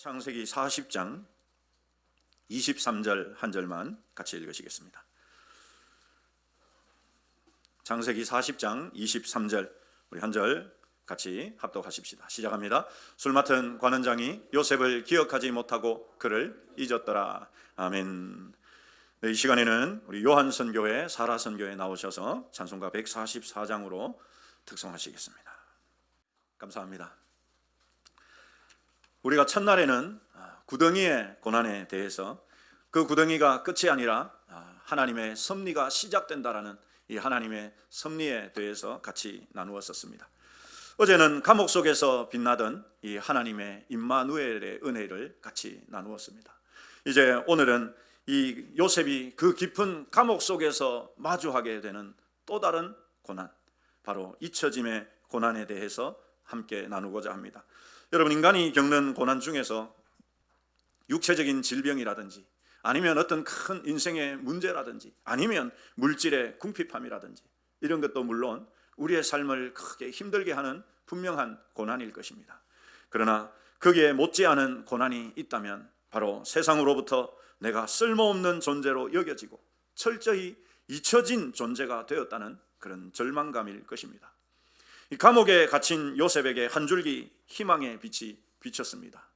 창세기 40장 23절 한 절만 같이 읽으시겠습니다. 창세기 40장 23절 우리 한 절 같이 합독하십시다. 시작합니다. 술 맡은 관원장이 요셉을 기억하지 못하고 그를 잊었더라. 아멘. 네, 이 시간에는 우리 요한 선교회 사라 선교에 나오셔서 찬송가 144장으로 특송하시겠습니다. 감사합니다. 우리가 첫날에는 구덩이의 고난에 대해서 그 구덩이가 끝이 아니라 하나님의 섭리가 시작된다라는 이 하나님의 섭리에 대해서 같이 나누었었습니다. 어제는 감옥 속에서 빛나던 이 하나님의 임마누엘의 은혜를 같이 나누었습니다. 이제 오늘은 이 요셉이 그 깊은 감옥 속에서 마주하게 되는 또 다른 고난, 바로 잊혀짐의 고난에 대해서 함께 나누고자 합니다. 여러분, 인간이 겪는 고난 중에서 육체적인 질병이라든지 아니면 어떤 큰 인생의 문제라든지 아니면 물질의 궁핍함이라든지 이런 것도 물론 우리의 삶을 크게 힘들게 하는 분명한 고난일 것입니다. 그러나 거기에 못지않은 고난이 있다면 바로 세상으로부터 내가 쓸모없는 존재로 여겨지고 철저히 잊혀진 존재가 되었다는 그런 절망감일 것입니다. 이 감옥에 갇힌 요셉에게 한 줄기 희망의 빛이 비쳤습니다.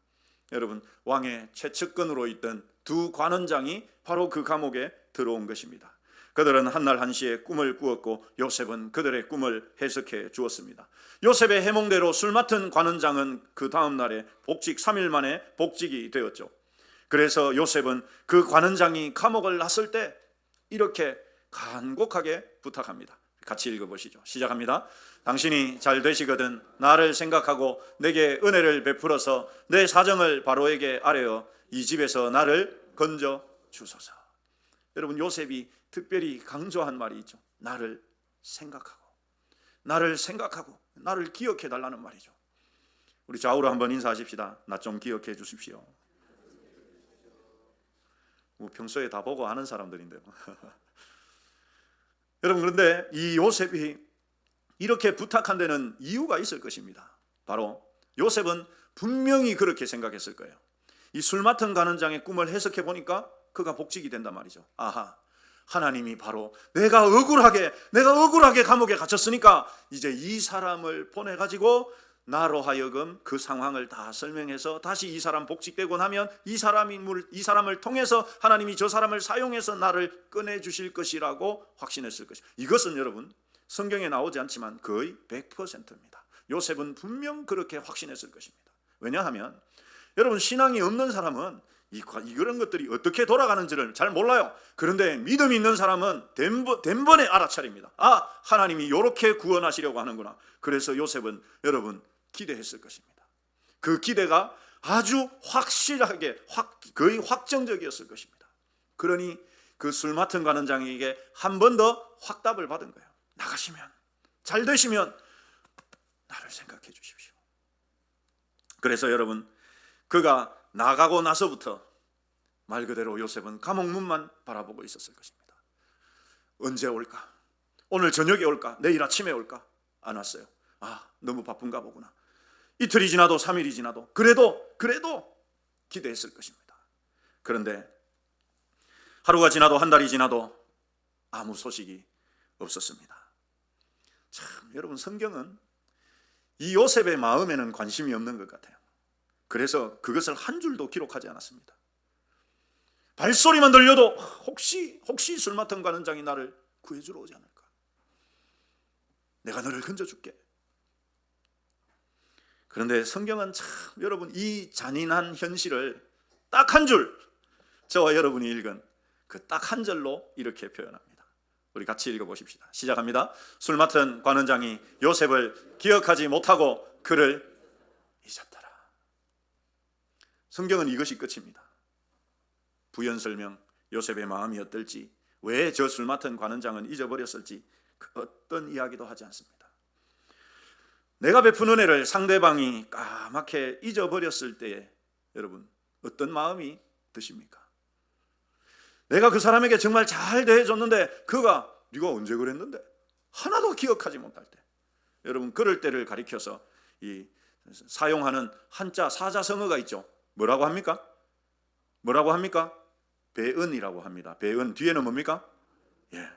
여러분, 왕의 최측근으로 있던 두 관원장이 바로 그 감옥에 들어온 것입니다. 그들은 한날 한시에 꿈을 꾸었고 요셉은 그들의 꿈을 해석해 주었습니다. 요셉의 해몽대로 술 맡은 관원장은 그 다음 날에 복직 3일 만에 복직이 되었죠. 그래서 요셉은 그 관원장이 감옥을 났을 때 이렇게 간곡하게 부탁합니다. 같이 읽어보시죠. 시작합니다. 당신이 잘 되시거든 나를 생각하고 내게 은혜를 베풀어서 내 사정을 바로에게 아뢰어 이 집에서 나를 건져 주소서. 여러분, 요셉이 특별히 강조한 말이 있죠. 나를 생각하고 나를 기억해 달라는 말이죠. 우리 좌우로 한번 인사하십시다. 나 좀 기억해 주십시오. 뭐 평소에 다 보고 아는 사람들인데요. 여러분, 그런데 이 요셉이 이렇게 부탁한 데는 이유가 있을 것입니다. 바로 요셉은 분명히 그렇게 생각했을 거예요. 이 술 맡은 관원장의 꿈을 해석해 보니까 그가 복직이 된단 말이죠. 아하, 하나님이 바로 내가 억울하게 감옥에 갇혔으니까 이제 이 사람을 보내가지고 나로 하여금 그 상황을 다 설명해서 다시 이 사람 복직되고 나면 이 사람을 통해서 하나님이 저 사람을 사용해서 나를 꺼내주실 것이라고 확신했을 것입니다. 이것은 여러분 성경에 나오지 않지만 거의 100%입니다. 요셉은 분명 그렇게 확신했을 것입니다. 왜냐하면 여러분, 신앙이 없는 사람은 이런 것들이 어떻게 돌아가는지를 잘 몰라요. 그런데 믿음이 있는 사람은 된번에 알아차립니다. 아, 하나님이 이렇게 구원하시려고 하는구나. 그래서 요셉은 여러분 기대했을 것입니다. 그 기대가 아주 확실하게 거의 확정적이었을 것입니다. 그러니 그 술 맡은 관원장에게 한 번 더 확답을 받은 거예요. 나가시면, 잘 되시면 나를 생각해 주십시오. 그래서 여러분, 그가 나가고 나서부터 말 그대로 요셉은 감옥 문만 바라보고 있었을 것입니다. 언제 올까? 오늘 저녁에 올까? 내일 아침에 올까? 안 왔어요. 아, 너무 바쁜가 보구나. 이틀이 지나도 3일이 지나도 그래도 기대했을 것입니다. 그런데 하루가 지나도 한 달이 지나도 아무 소식이 없었습니다. 참, 여러분, 성경은 이 요셉의 마음에는 관심이 없는 것 같아요. 그래서 그것을 한 줄도 기록하지 않았습니다. 발소리만 들려도 혹시 술 맡은 관원장이 나를 구해주러 오지 않을까? 내가 너를 건져줄게. 그런데 성경은 참 여러분 이 잔인한 현실을 딱 한 줄, 저와 여러분이 읽은 그 딱 한 절로 이렇게 표현합니다. 우리 같이 읽어보십시다. 시작합니다. 술 맡은 관원장이 요셉을 기억하지 못하고 그를 잊었더라. 성경은 이것이 끝입니다. 부연 설명, 요셉의 마음이 어떨지, 왜 저 술 맡은 관원장은 잊어버렸을지 그 어떤 이야기도 하지 않습니다. 내가 베푼 은혜를 상대방이 까맣게 잊어버렸을 때에 여러분 어떤 마음이 드십니까? 내가 그 사람에게 정말 잘 대해줬는데 그가 네가 언제 그랬는데 하나도 기억하지 못할 때, 여러분 그럴 때를 가리켜서 이 사용하는 한자 사자성어가 있죠. 뭐라고 합니까? 뭐라고 합니까? 배은이라고 합니다. 배은 뒤에는 뭡니까? 예.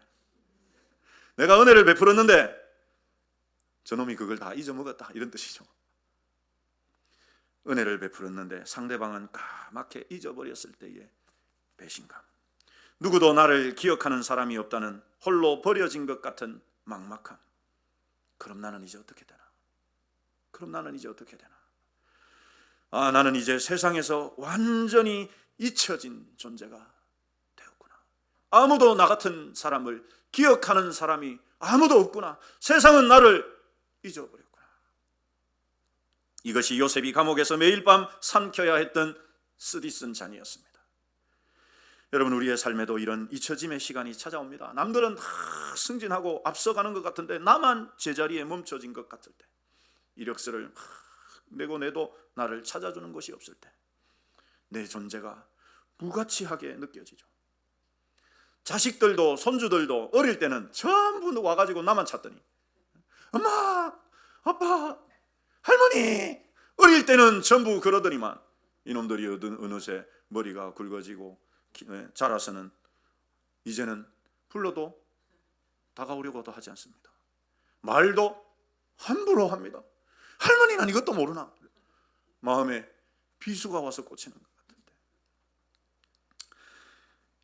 내가 은혜를 베풀었는데 저놈이 그걸 다 잊어먹었다, 이런 뜻이죠. 은혜를 베풀었는데 상대방은 까맣게 잊어버렸을 때의 배신감. 누구도 나를 기억하는 사람이 없다는 홀로 버려진 것 같은 막막함. 그럼 나는 이제 어떻게 되나? 나는 이제 세상에서 완전히 잊혀진 존재가 되었구나. 아무도 나 같은 사람을 기억하는 사람이 아무도 없구나. 세상은 나를 잊어버렸구나. 이것이 요셉이 감옥에서 매일 밤 삼켜야 했던 쓰디쓴 잔이었습니다. 여러분, 우리의 삶에도 이런 잊혀짐의 시간이 찾아옵니다. 남들은 다 승진하고 앞서가는 것 같은데 나만 제자리에 멈춰진 것 같을 때, 이력서를 내고 내도 나를 찾아주는 곳이 없을 때 내 존재가 무가치하게 느껴지죠. 자식들도 손주들도 어릴 때는 전부 와가지고 나만 찾더니 엄마, 아빠, 할머니, 어릴 때는 전부 그러더니만 이놈들이 어느새 머리가 굵어지고 자라서는 이제는 불러도 다가오려고도 하지 않습니다. 말도 함부로 합니다. 할머니는 이것도 모르나? 마음에 비수가 와서 꽂히는 것 같은데,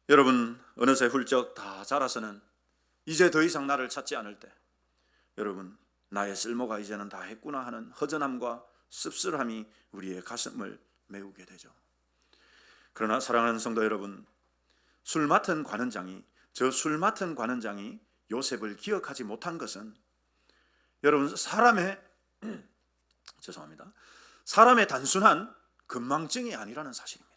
여러분, 어느새 훌쩍 다 자라서는 이제 더 이상 나를 찾지 않을 때, 여러분, 나의 쓸모가 이제는 다 했구나 하는 허전함과 씁쓸함이 우리의 가슴을 메우게 되죠. 그러나 사랑하는 성도 여러분, 술 맡은 관원장이 요셉을 기억하지 못한 것은 여러분, 사람의 단순한 건망증이 아니라는 사실입니다.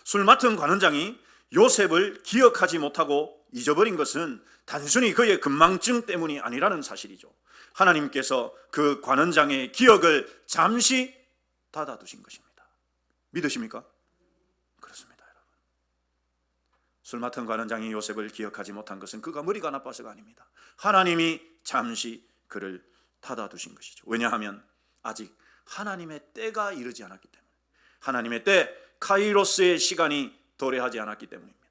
술 맡은 관원장이 요셉을 기억하지 못하고 잊어버린 것은 단순히 그의 건망증 때문이 아니라는 사실이죠. 하나님께서 그 관원장의 기억을 잠시 닫아두신 것입니다. 믿으십니까? 그렇습니다, 여러분. 술 맡은 관원장이 요셉을 기억하지 못한 것은 그가 머리가 나빠서가 아닙니다. 하나님이 잠시 그를 닫아두신 것이죠. 왜냐하면 아직 하나님의 때가 이르지 않았기 때문에, 하나님의 때, 카이로스의 시간이 도래하지 않았기 때문입니다.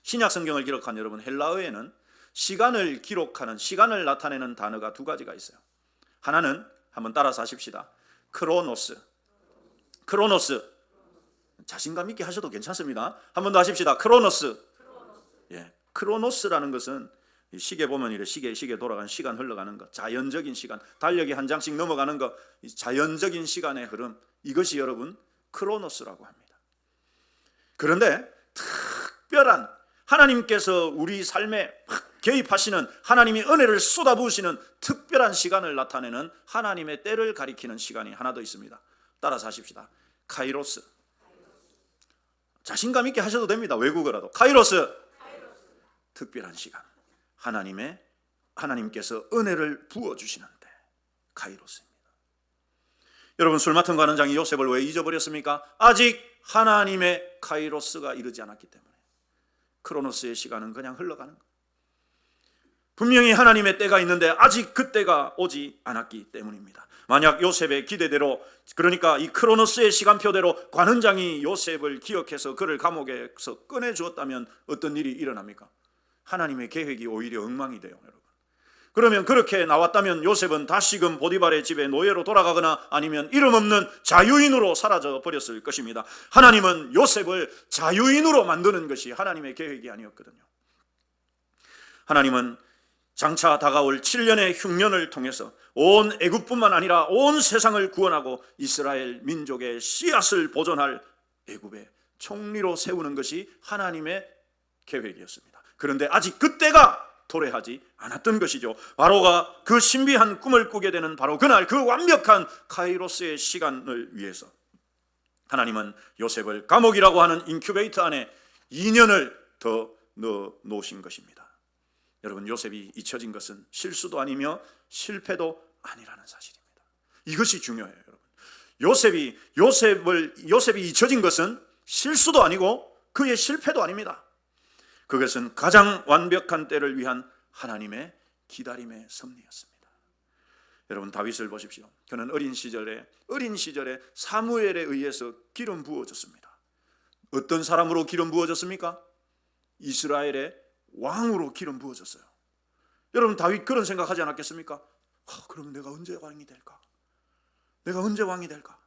신약 성경을 기록한 여러분, 헬라어에는 시간을 기록하는, 시간을 나타내는 단어가 두 가지가 있어요. 하나는 한번 따라서 하십시다. 크로노스. 자신감 있게 하셔도 괜찮습니다. 한 번 더 하십시다. 크로노스. 예, 크로노스라는 것은 시계 보면 이래 시계 돌아가는 시간 흘러가는 것, 자연적인 시간, 달력이 한 장씩 넘어가는 것, 자연적인 시간의 흐름, 이것이 여러분 크로노스라고 합니다. 그런데 특별한 하나님께서 우리 삶에 개입하시는, 하나님이 은혜를 쏟아부으시는 특별한 시간을 나타내는 하나님의 때를 가리키는 시간이 하나 더 있습니다. 따라서 하십시다. 카이로스. 자신감 있게 하셔도 됩니다. 외국어라도. 카이로스. 특별한 시간. 하나님께서 은혜를 부어주시는 때, 카이로스입니다. 여러분, 술 맡은 관원장이 요셉을 왜 잊어버렸습니까? 아직 하나님의 카이로스가 이르지 않았기 때문에. 크로노스의 시간은 그냥 흘러가는 것. 분명히 하나님의 때가 있는데 아직 그 때가 오지 않았기 때문입니다. 만약 요셉의 기대대로, 그러니까 이 크로노스의 시간표대로 관원장이 요셉을 기억해서 그를 감옥에서 꺼내주었다면 어떤 일이 일어납니까? 하나님의 계획이 오히려 엉망이 돼요, 여러분. 그러면 그렇게 나왔다면 요셉은 다시금 보디발의 집에 노예로 돌아가거나 아니면 이름 없는 자유인으로 사라져 버렸을 것입니다. 하나님은 요셉을 자유인으로 만드는 것이 하나님의 계획이 아니었거든요. 하나님은 장차 다가올 7년의 흉년을 통해서 온 애굽뿐만 아니라 온 세상을 구원하고 이스라엘 민족의 씨앗을 보존할 애굽의 총리로 세우는 것이 하나님의 계획이었습니다. 그런데 아직 그때가 도래하지 않았던 것이죠. 바로가 그 신비한 꿈을 꾸게 되는 바로 그날, 그 완벽한 카이로스의 시간을 위해서 하나님은 요셉을 감옥이라고 하는 인큐베이터 안에 2년을 더 넣어 놓으신 것입니다. 여러분, 요셉이 잊혀진 것은 실수도 아니며 실패도 아니라는 사실입니다. 이것이 중요해요, 여러분. 요셉이 잊혀진 것은 실수도 아니고 그의 실패도 아닙니다. 그것은 가장 완벽한 때를 위한 하나님의 기다림의 섭리였습니다. 여러분 다윗을 보십시오. 그는 어린 시절에 사무엘에 의해서 기름 부어졌습니다. 어떤 사람으로 기름 부어졌습니까? 이스라엘의 왕으로 기름 부어졌어요. 여러분 다윗 그런 생각하지 않았겠습니까? 그럼 내가 언제 왕이 될까? 내가 언제 왕이 될까?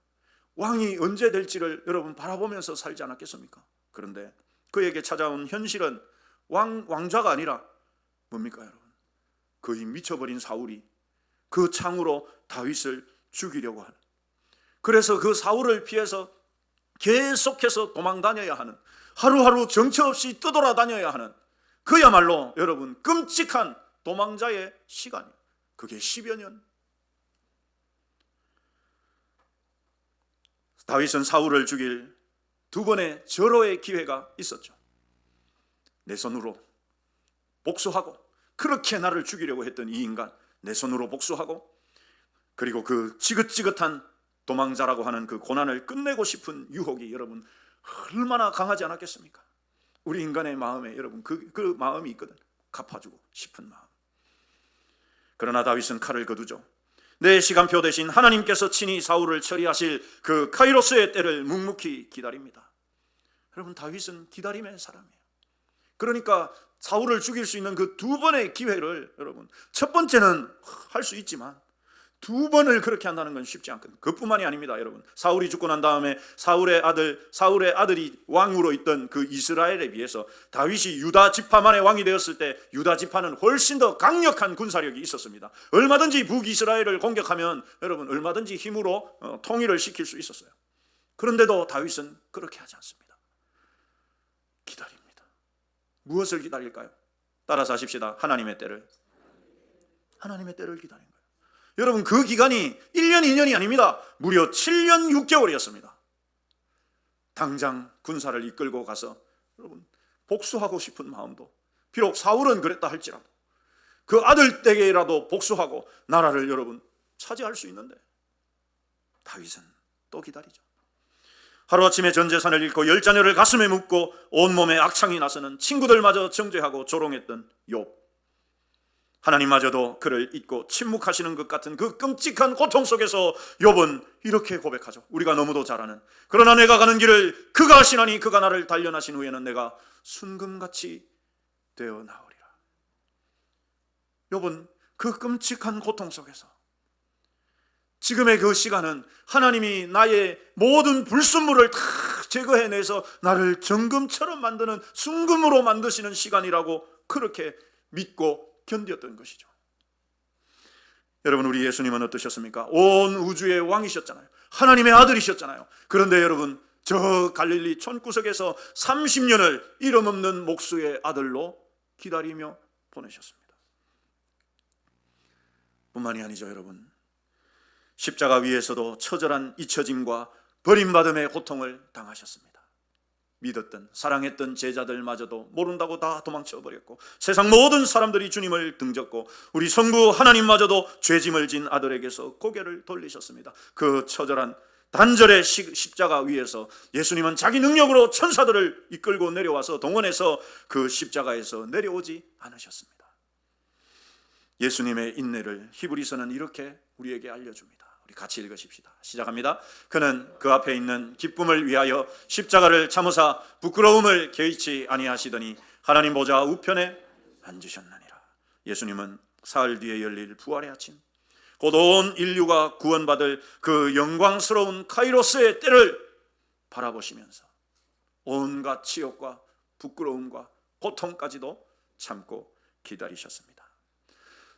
왕이 언제 될지를 여러분 바라보면서 살지 않았겠습니까? 그런데 그에게 찾아온 현실은 왕좌가 아니라 뭡니까 여러분? 거의 미쳐버린 사울이 그 창으로 다윗을 죽이려고 하는, 그래서 그 사울을 피해서 계속해서 도망다녀야 하는, 하루하루 정처 없이 떠돌아다녀야 하는 그야말로 여러분 끔찍한 도망자의 시간이에요. 그게 10여 년. 다윗은 사울을 죽일 두 번의 절호의 기회가 있었죠. 내 손으로 복수하고, 그렇게 나를 죽이려고 했던 이 인간 내 손으로 복수하고, 그리고 그 지긋지긋한 도망자라고 하는 그 고난을 끝내고 싶은 유혹이 여러분 얼마나 강하지 않았겠습니까? 우리 인간의 마음에 여러분 그 마음이 있거든. 갚아주고 싶은 마음. 그러나 다윗은 칼을 거두죠. 내 시간표 대신 하나님께서 친히 사울을 처리하실 그 카이로스의 때를 묵묵히 기다립니다. 여러분 다윗은 기다림의 사람이에요. 그러니까 사울을 죽일 수 있는 그 두 번의 기회를 여러분, 첫 번째는 할 수 있지만 두 번을 그렇게 한다는 건 쉽지 않거든요. 그뿐만이 아닙니다. 여러분, 사울이 죽고 난 다음에 사울의 아들이 왕으로 있던 그 이스라엘에 비해서 다윗이 유다 지파만의 왕이 되었을 때 유다 지파는 훨씬 더 강력한 군사력이 있었습니다. 얼마든지 북이스라엘을 공격하면 여러분 얼마든지 힘으로 통일을 시킬 수 있었어요. 그런데도 다윗은 그렇게 하지 않습니다. 기다립니다. 무엇을 기다릴까요? 따라서 하십시다. 하나님의 때를 기다린 거예요. 여러분 그 기간이 1년 2년이 아닙니다. 무려 7년 6개월이었습니다. 당장 군사를 이끌고 가서 여러분 복수하고 싶은 마음도, 비록 사울은 그랬다 할지라도 그 아들 댁에라도 복수하고 나라를 여러분 차지할 수 있는데 다윗은 또 기다리죠. 하루아침에 전 재산을 잃고 10자녀를 가슴에 묻고 온몸에 악창이 나서는 친구들마저 정죄하고 조롱했던 욥. 하나님마저도 그를 잊고 침묵하시는 것 같은 그 끔찍한 고통 속에서 욥은 이렇게 고백하죠. 우리가 너무도 잘 아는, 그러나 내가 가는 길을 그가 하시나니 그가 나를 단련하신 후에는 내가 순금같이 되어 나오리라. 욥은 그 끔찍한 고통 속에서 지금의 그 시간은 하나님이 나의 모든 불순물을 다 제거해내서 나를 정금처럼 만드는 순금으로 만드시는 시간이라고 그렇게 믿고 견뎠던 것이죠. 여러분 우리 예수님은 어떠셨습니까? 온 우주의 왕이셨잖아요. 하나님의 아들이셨잖아요. 그런데 여러분 저 갈릴리 촌구석에서 30년을 이름 없는 목수의 아들로 기다리며 보내셨습니다. 뿐만이 아니죠. 여러분 십자가 위에서도 처절한 잊혀짐과 버림받음의 고통을 당하셨습니다. 믿었던 사랑했던 제자들마저도 모른다고 다 도망쳐버렸고, 세상 모든 사람들이 주님을 등졌고, 우리 성부 하나님마저도 죄짐을 진 아들에게서 고개를 돌리셨습니다. 그 처절한 단절의 십자가 위에서 예수님은 자기 능력으로 천사들을 이끌고 내려와서 동원해서 그 십자가에서 내려오지 않으셨습니다. 예수님의 인내를 히브리서는 이렇게 우리에게 알려줍니다. 우리 같이 읽으십시다. 시작합니다. 그는 그 앞에 있는 기쁨을 위하여 십자가를 참으사 부끄러움을 개의치 아니하시더니 하나님 보좌 우편에 앉으셨느니라. 예수님은 사흘 뒤에 열릴 부활의 아침, 곧 온 인류가 구원받을 그 영광스러운 카이로스의 때를 바라보시면서 온갖 치욕과 부끄러움과 고통까지도 참고 기다리셨습니다.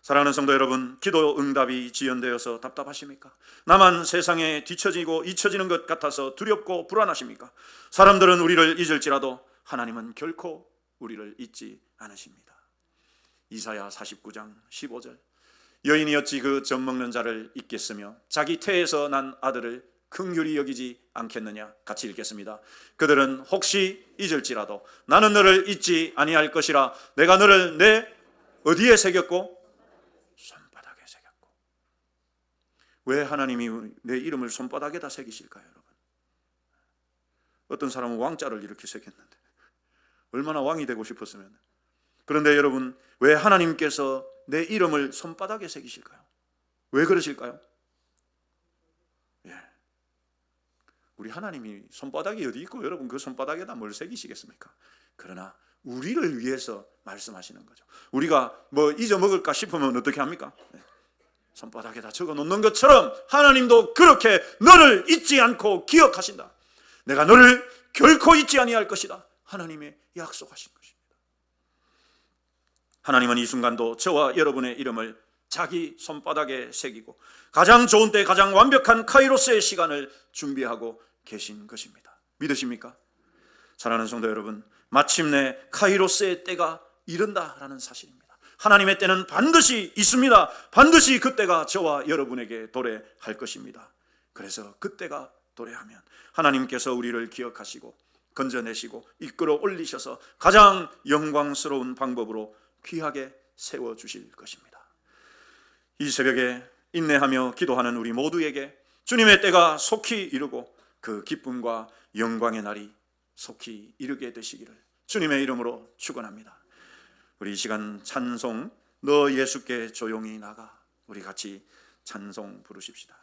사랑하는 성도 여러분, 기도 응답이 지연되어서 답답하십니까? 나만 세상에 뒤처지고 잊혀지는 것 같아서 두렵고 불안하십니까? 사람들은 우리를 잊을지라도 하나님은 결코 우리를 잊지 않으십니다. 이사야 49장 15절, 여인이 어찌 그 젖 먹는 자를 잊겠으며 자기 태에서 난 아들을 긍휼히 여기지 않겠느냐. 같이 읽겠습니다. 그들은 혹시 잊을지라도 나는 너를 잊지 아니할 것이라. 내가 너를 내 어디에 새겼고? 손바닥에 새겼고. 왜 하나님이 내 이름을 손바닥에다 새기실까요, 여러분? 어떤 사람은 왕자를 이렇게 새겼는데 얼마나 왕이 되고 싶었으면. 그런데 여러분, 왜 하나님께서 내 이름을 손바닥에 새기실까요? 왜 그러실까요? 예. 우리 하나님이 손바닥이 어디 있고 여러분 그 손바닥에다 뭘 새기시겠습니까? 그러나 우리를 위해서 말씀하시는 거죠. 우리가 뭐 잊어먹을까 싶으면 어떻게 합니까? 손바닥에다 적어놓는 것처럼 하나님도 그렇게 너를 잊지 않고 기억하신다. 내가 너를 결코 잊지 아니할 것이다. 하나님의 약속하신 것입니다. 하나님은 이 순간도 저와 여러분의 이름을 자기 손바닥에 새기고 가장 좋은 때 가장 완벽한 카이로스의 시간을 준비하고 계신 것입니다. 믿으십니까? 사랑하는 성도 여러분, 마침내 카이로스의 때가 이른다라는 사실입니다. 하나님의 때는 반드시 있습니다. 반드시 그때가 저와 여러분에게 도래할 것입니다. 그래서 그때가 도래하면 하나님께서 우리를 기억하시고 건져내시고 이끌어 올리셔서 가장 영광스러운 방법으로 귀하게 세워주실 것입니다. 이 새벽에 인내하며 기도하는 우리 모두에게 주님의 때가 속히 이르고 그 기쁨과 영광의 날이 속히 이르게 되시기를 주님의 이름으로 축원합니다. 우리 이 시간 찬송 너 예수께 조용히 나가 우리 같이 찬송 부르십시다.